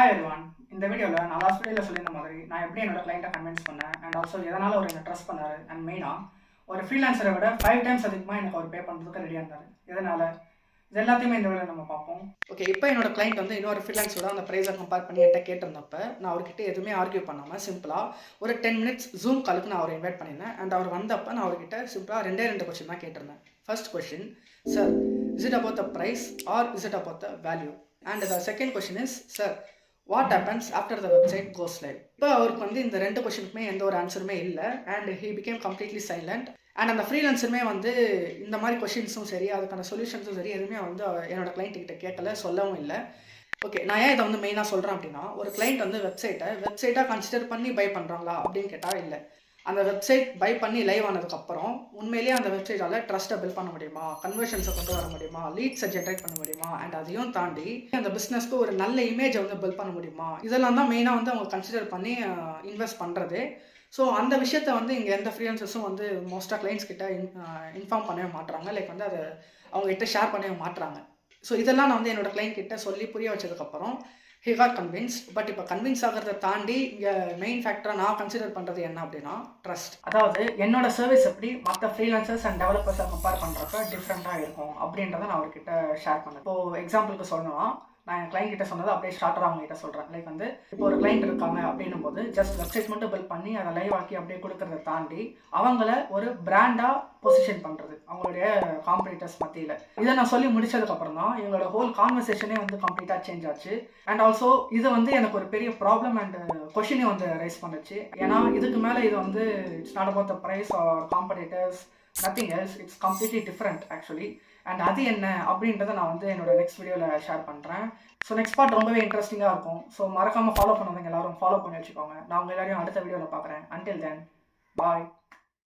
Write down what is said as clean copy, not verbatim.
Hi everyone. இந்த வீடியோவில் நான் லாஸ்ட் வீடியோவில் சொல்லியிருந்த மாதிரி நான் எப்படி என்னோட கிளைண்ட்டை கன்வின்ஸ் பண்ணேன் அண்ட் ஆல்சோ எதனால் அவர் என்ன ட்ரஸ்ட் பண்ணார் அண்ட் மெயினாக ஒரு ஃப்ரீலான்சரை விட 5 டைம்ஸ் அதிகமாக எனக்கு அவர் பே பண்ணுறதுக்கு ரெடியாக இருந்தார். இதனால் இது எல்லாத்தையுமே இந்த வீடியோவில் நம்ம பார்ப்போம். ஓகே, இப்போ என்னோட கிளைண்ட் வந்து இன்னொரு ஃப்ரீலான்ஸோட அந்த ப்ரைஸை கம்பேர் பண்ணி என்கிட்ட கேட்டிருந்தப்ப நான் அவர்கிட்ட எதுவுமே ஆர்கியூ பண்ணாமல் சிம்பிளாக ஒரு 10 மினிட்ஸ் ஜூம் காலுக்கு நான் அவரை இன்வைட் பண்ணியிருந்தேன். அண்ட் அவர் வந்தப்போ நான் அவர்கிட்ட சிம்பிளாக ரெண்டு கொஸ்டின் தான் கேட்டிருந்தேன். First question, sir is it about the price or is it about the value? And the second question is, sir what happens after the website goes live? இப்போ அவருக்கு வந்து இந்த ரெண்டு கொஸ்டினுக்குமே எந்த ஒரு ஆன்சருமே இல்லை and he became completely silent. And அந்த ஃப்ரீலான்ஸருமே வந்து இந்த மாதிரி கொஷின்ஸும் சரி அதுக்கான சொல்யூஷன்ஸும் சரி எதுவுமே வந்து என்னோட கிளைண்ட் கிட்ட கேட்கல, சொல்லவும் இல்லை. ஓகே, நான் ஏன் இதை வந்து மெயினாக சொல்கிறேன் அப்படின்னா, ஒரு கிளைண்ட் வந்து வெப்சைட்டாக கன்சிடர் பண்ணி பை பண்ணுறாங்களா அப்படின்னு கேட்டால் இல்லை. அந்த வெப்சைட் பை பண்ணி லைவ் ஆனதுக்கப்புறம் உண்மையிலேயே அந்த வெப்சைட்டால் ட்ரஸ்ட்டை பில்ட் பண்ண முடியுமா, கன்வர்ஷன்ஸை கொண்டு வர முடியுமா, லீட்ஸை ஜென்ரேட் பண்ண முடியுமா, அண்ட் அதையும் தாண்டி அந்த பிஸ்னஸ்க்கு ஒரு நல்ல இமேஜை வந்து பில்ட் பண்ண முடியுமா, இதெல்லாம் தான் மெயினாக வந்து அவங்க கன்சிடர் பண்ணி இன்வெஸ்ட் பண்ணுறது. ஸோ அந்த விஷயத்தை வந்து இங்கே எந்த ஃப்ரீலான்சர்ஸும் வந்து மோஸ்ட்டாக கிளைண்ட்ஸ் கிட்ட இன்ஃபார்ம் பண்ணவே மாட்டுறாங்க, லைக் வந்து அதை அவங்ககிட்ட ஷேர் பண்ணவே மாட்டுறாங்க. ஸோ இதெல்லாம் நான் வந்து என்னோட கிளைண்ட் கிட்ட சொல்லி புரிய வச்சதுக்கப்புறம் ஹி காட் கன்வின்ஸ். பட் இப்போ கன்வின்ஸ் ஆகிறத தாண்டி இங்கே மெயின் ஃபேக்டராக நான் கன்சிடர் பண்ணுறது என்ன அப்படின்னா ட்ரஸ்ட். அதாவது என்னோட சர்வீஸ் எப்படி மற்ற ஃப்ரீலான்சர்ஸ் அண்ட் டெவலப்பர்ஸை கம்பேர் பண்ணுறப்ப டிஃப்ரெண்ட்டாக இருக்கும் அப்படின்றத நான் அவர்கிட்ட ஷேர் பண்ணேன். இப்போது எக்ஸாம்பிளுக்கு சொல்லணும்னா, நான் என் கிளைண்ட் கிட்ட சொன்னது அப்படியே ஸ்டார்டராக அவங்க கிட்ட சொல்கிறேன். லைக் வந்து இப்போ ஒரு கிளைண்ட் இருக்காங்க அப்படின்னும் போது ஜஸ்ட் வெப்சைட் மட்டும் பில்ட் பண்ணி அதை லைவ் ஆக்கி அப்படியே கொடுக்கறத தாண்டி அவங்கள ஒரு பிராண்டாக பொசிஷன் பண்ணுறது அவங்களுடைய காம்படிட்டர்ஸ் மத்தியில். இதை நான் சொல்லி முடிச்சதுக்கப்புறம் தான் எங்களோட ஹோல் கான்வர்சேஷனே வந்து கம்ப்ளீட்டாக சேஞ்ச் ஆச்சு. அண்ட் ஆல்சோ இது வந்து எனக்கு ஒரு பெரிய ப்ராப்ளம் அண்ட் கொஷினை வந்து ரைஸ் பண்ணுச்சு. ஏன்னா இதுக்கு மேலே இது வந்து it's not about the price or competitors, nothing else, it's completely different actually. And அது என்ன அப்படின்றத நான் வந்து என்னோட நெக்ஸ்ட் வீடியோவில் ஷேர் பண்ணுறேன். ஸோ நெக்ஸ்ட் பார்ட் ரொம்பவே இன்ட்ரெஸ்டிங்காக இருக்கும். ஸோ மறக்காமல் ஃபாலோ பண்ணுறவங்க எல்லாரும் ஃபாலோ பண்ணி வச்சுக்கோங்க. நான் உங்கள் எல்லாரையும் அடுத்த வீடியோவில் பார்க்குறேன். அன்டில் தென் பாய்.